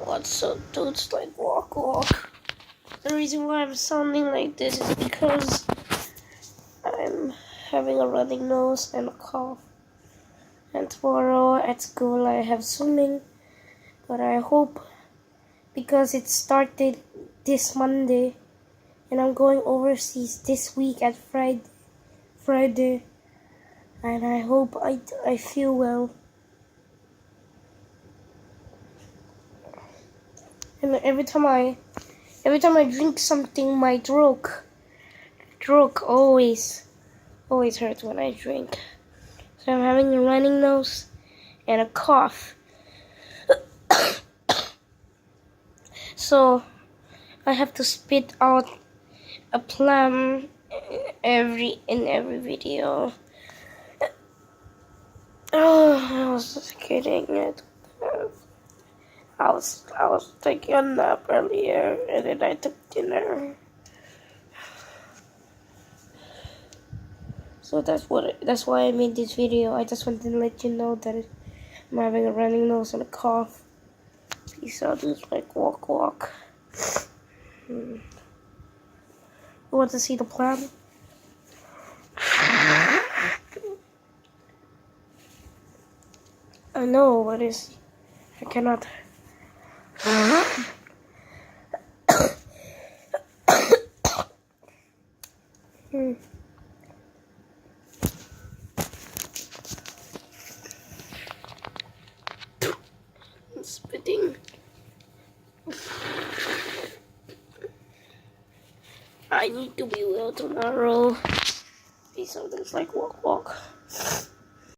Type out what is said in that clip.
god, so dudes like walk walk. The reason why I'm sounding like this is because I'm having a running nose and a cough. And tomorrow at school I have swimming, but I hope, because it started this Monday and I'm going overseas this week at Friday, and I hope I feel well. And every time I drink something, my throat always hurts when I drink. So I'm having a running nose and a cough. So I have to spit out a plum in every video. Oh, I was just kidding. I was taking a nap earlier, and then I took dinner. So that's why I made this video. I just wanted to let you know that I'm having a running nose and a cough. Peace out, just like walk. You want to see the plan? I know, but I cannot. I'm spitting. I need to be well tomorrow. Peace out, just like walk.